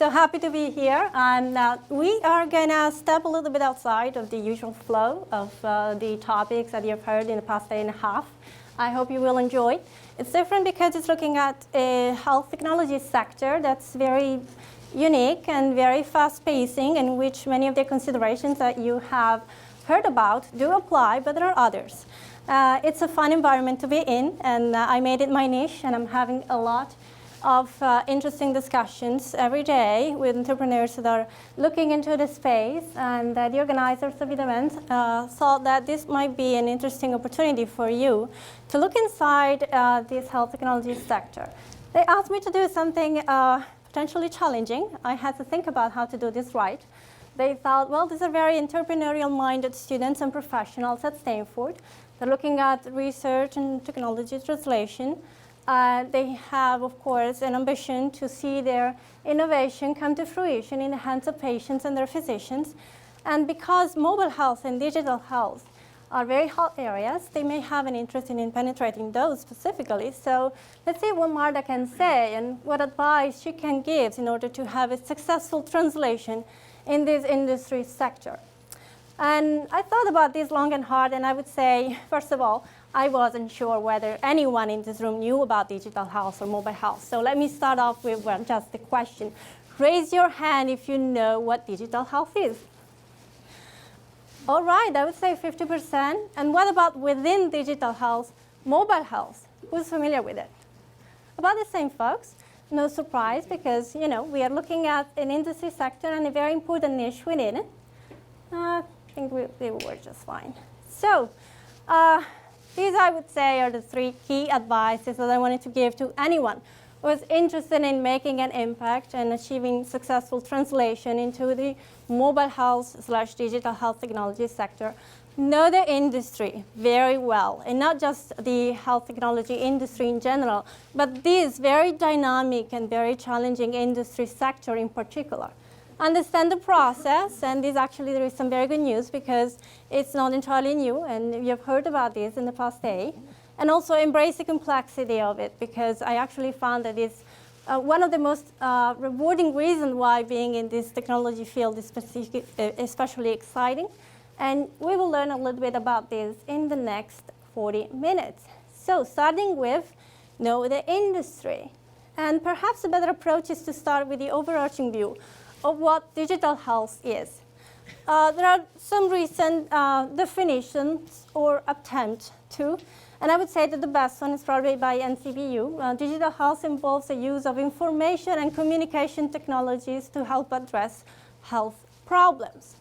So happy to be here, and we are going to step a little bit outside of the usual flow of the topics that you've heard in the past day and a half. I hope you will enjoy. It's different because it's looking at a health technology sector that's very unique and very fast-pacing, in which many of the considerations that you have heard about do apply, but there are others. It's a fun environment to be in, and I made it my niche, and I'm having a lot of interesting discussions every day with entrepreneurs that are looking into the space, and the organizers of the event thought that this might be an interesting opportunity for you to look inside this health technology sector. They asked me to do something potentially challenging. I had to think about how to do this right. They thought, well, these are very entrepreneurial-minded students and professionals at Stanford. They're looking at research and technology translation. They have, of course, an ambition to see their innovation come to fruition in the hands of patients and their physicians. And because mobile health and digital health are very hot areas, they may have an interest in penetrating those specifically. So let's see what Marta can say and what advice she can give in order to have a successful translation in this industry sector. And I thought about this long and hard, and I would say, first of all, I wasn't sure whether anyone in this room knew about digital health or mobile health. So let me start off with just the question. Raise your hand if you know what digital health is. All right, I would say 50%. And what about within digital health, mobile health? Who's familiar with it? About the same folks. No surprise, because we are looking at an industry sector and a very important niche within it. I think we were just fine. So these, I would say, are the three key advices that I wanted to give to anyone who is interested in making an impact and achieving successful translation into the mobile health/digital health technology sector. Know the industry very well, and not just the health technology industry in general, but this very dynamic and very challenging industry sector in particular. Understand the process, and there is some very good news because it's not entirely new, and you've heard about this in the past day. And also embrace the complexity of it, because I actually found that it's one of the most rewarding reasons why being in this technology field is especially exciting. And we will learn a little bit about this in the next 40 minutes. So starting with know the industry. And perhaps a better approach is to start with the overarching view of what digital health is. There are some recent definitions or attempts to, and I would say that the best one is probably by NCBU. Digital health involves the use of information and communication technologies to help address health problems.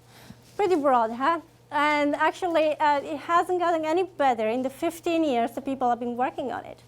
Pretty broad, huh? And actually, it hasn't gotten any better in the 15 years that people have been working on it.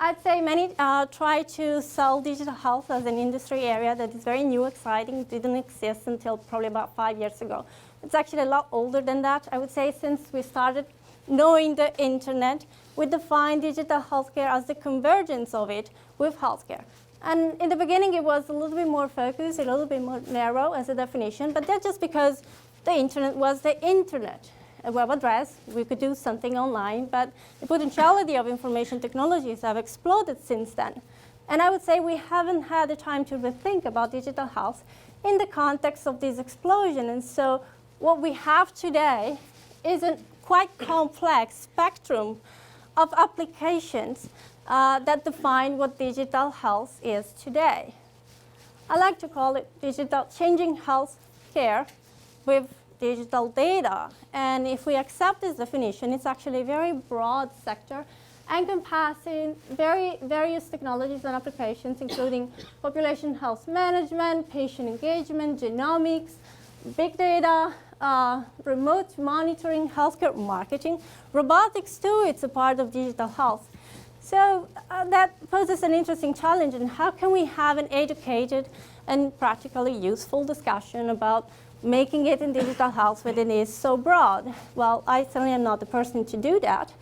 I'd say many try to sell digital health as an industry area that is very new, exciting, didn't exist until probably about 5 years ago. It's actually a lot older than that. I would say since we started knowing the internet, we defined digital healthcare as the convergence of it with healthcare. And in the beginning, it was a little bit more focused, a little bit more narrow as a definition, but that's just because the internet was the internet. A web address, we could do something online, but the potentiality of information technologies have exploded since then. And I would say we haven't had the time to rethink about digital health in the context of this explosion. And so what we have today is a quite complex spectrum of applications that define what digital health is today. I like to call it changing health care with digital data. And if we accept this definition, it's actually a very broad sector encompassing various technologies and applications, including population health management, patient engagement, genomics, big data, remote monitoring, healthcare marketing. Robotics, too, it's a part of digital health. So that poses an interesting challenge, and how can we have an educated and practically useful discussion about making it in digital health when it is so broad? Well, I certainly am not the person to do that.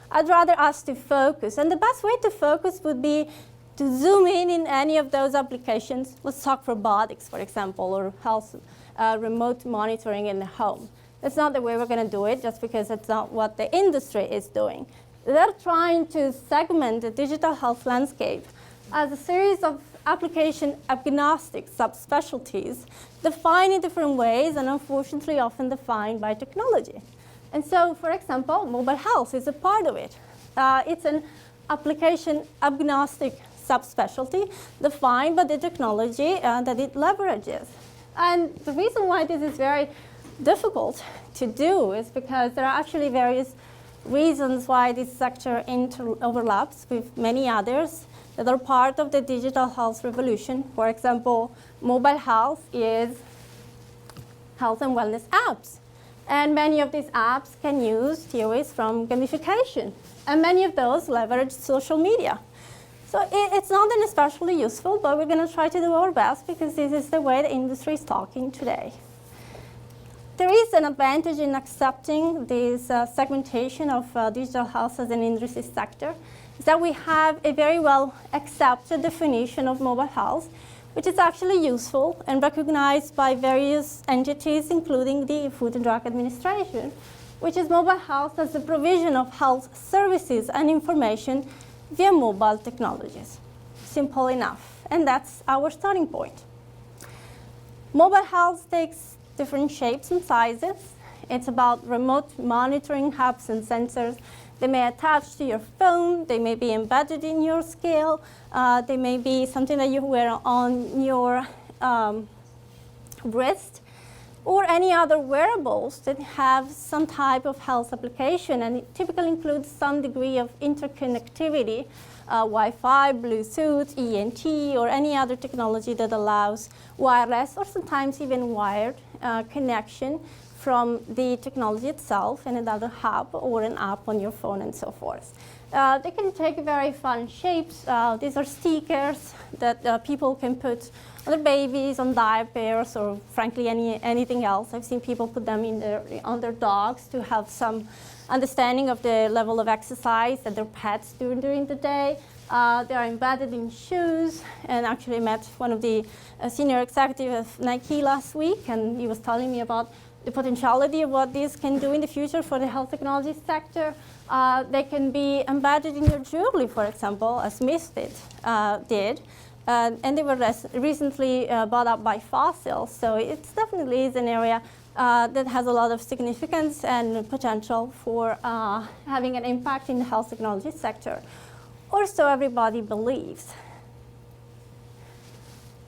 I'd rather us to focus. And the best way to focus would be to zoom in any of those applications. Let's talk robotics, for example, or health remote monitoring in the home. That's not the way we're going to do it, just because it's not what the industry is doing. They're trying to segment the digital health landscape as a series of application agnostic subspecialties defined in different ways and unfortunately often defined by technology. And so, for example, mobile health is a part of it. It's an application agnostic subspecialty defined by the technology that it leverages. And the reason why this is very difficult to do is because there are actually various reasons why this sector overlaps with many others that are part of the digital health revolution. For example, mobile health is health and wellness apps. And many of these apps can use theories from gamification. And many of those leverage social media. So it's not an especially useful, but we're going to try to do our best because this is the way the industry is talking today. There is an advantage in accepting this segmentation of digital health as an industry sector, is that we have a very well accepted definition of mobile health, which is actually useful and recognized by various entities, including the Food and Drug Administration, which is mobile health as the provision of health services and information via mobile technologies. Simple enough, and that's our starting point. Mobile health takes different shapes and sizes. It's about remote monitoring hubs and sensors. They may attach to your phone. They may be embedded in your scale. They may be something that you wear on your wrist, or any other wearables that have some type of health application, and it typically includes some degree of interconnectivity, Wi-Fi, Bluetooth, ENT, or any other technology that allows wireless or sometimes even wired connection from the technology itself and another hub or an app on your phone and so forth. They can take very fun shapes. These are stickers that people can put on their babies, on diapers, or frankly anything else. I've seen people put them on their dogs to have some understanding of the level of exercise that their pets do during the day. They are embedded in shoes, and actually met one of the senior executives of Nike last week, and he was telling me about the potentiality of what this can do in the future for the health technology sector. They can be embedded in your jewelry, for example, as Misfit did. And they were recently bought up by Fossil. So it definitely is an area that has a lot of significance and potential for having an impact in the health technology sector, or so everybody believes.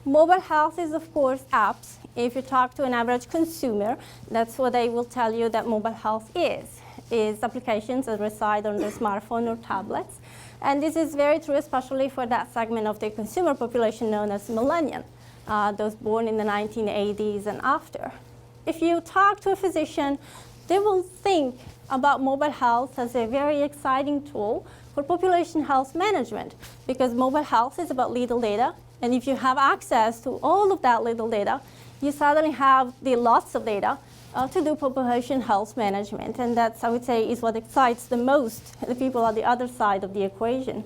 Mobile health is, of course, apps. If you talk to an average consumer, that's what they will tell you that mobile health is applications that reside on their smartphone or tablets. And this is very true, especially for that segment of the consumer population known as millennial, those born in the 1980s and after. If you talk to a physician, they will think about mobile health as a very exciting tool for population health management, because mobile health is about little data. And if you have access to all of that little data, you suddenly have the lots of data to do population health management. And that's, I would say, is what excites the most the people on the other side of the equation.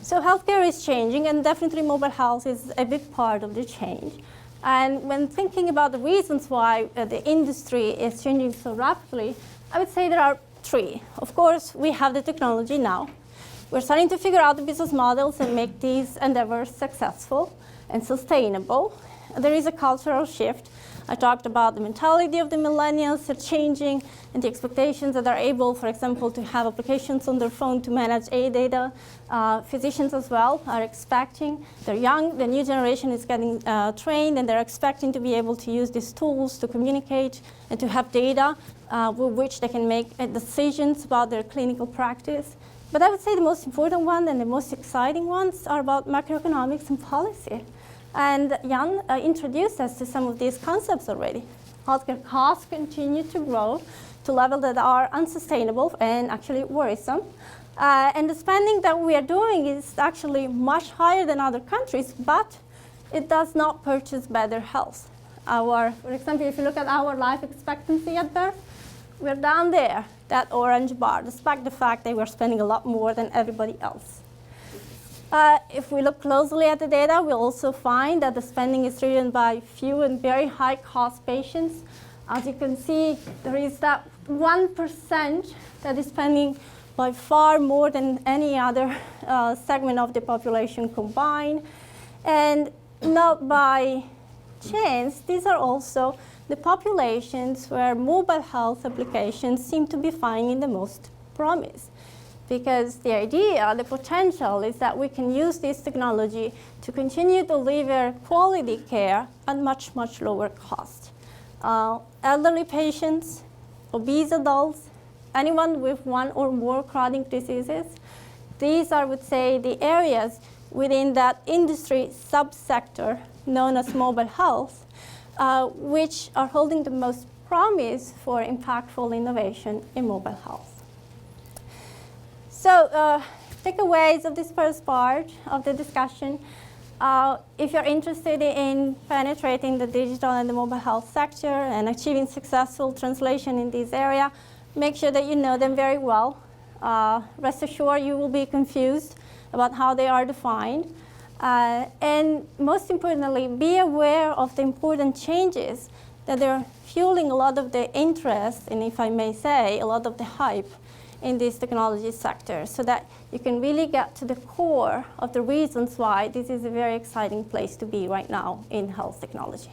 So healthcare is changing, and definitely mobile health is a big part of the change. And when thinking about the reasons why the industry is changing so rapidly, I would say there are three. Of course, we have the technology now. We're starting to figure out the business models and make these endeavors successful and sustainable. There is a cultural shift. I talked about the mentality of the millennials are changing and the expectations that are able, for example, to have applications on their phone to manage data. Physicians as well are expecting, they're young, the new generation is getting trained, and they're expecting to be able to use these tools to communicate and to have data with which they can make decisions about their clinical practice. But I would say the most important one and the most exciting ones are about macroeconomics and policy. And Jan introduced us to some of these concepts already. Healthcare costs continue to grow to levels that are unsustainable and actually worrisome. And the spending that we are doing is actually much higher than other countries, but it does not purchase better health. For example, if you look at our life expectancy at birth, we're down there, that orange bar, despite the fact that we're spending a lot more than everybody else. If we look closely at the data, we'll also find that the spending is driven by few and very high-cost patients. As you can see, there is that 1% that is spending by far more than any other segment of the population combined. And not by chance, these are also the populations where mobile health applications seem to be finding the most promise. Because the idea, the potential is that we can use this technology to continue to deliver quality care at much, much lower cost. Elderly patients, obese adults, anyone with one or more chronic diseases, these are, I would say, the areas within that industry subsector known as mobile health, which are holding the most promise for impactful innovation in mobile health. So takeaways of this first part of the discussion. If you're interested in penetrating the digital and the mobile health sector and achieving successful translation in this area, make sure that you know them very well. Rest assured you will be confused about how they are defined. And most importantly, be aware of the important changes that are fueling a lot of the interest, and if I may say, a lot of the hype in this technology sector, so that you can really get to the core of the reasons why this is a very exciting place to be right now in health technology.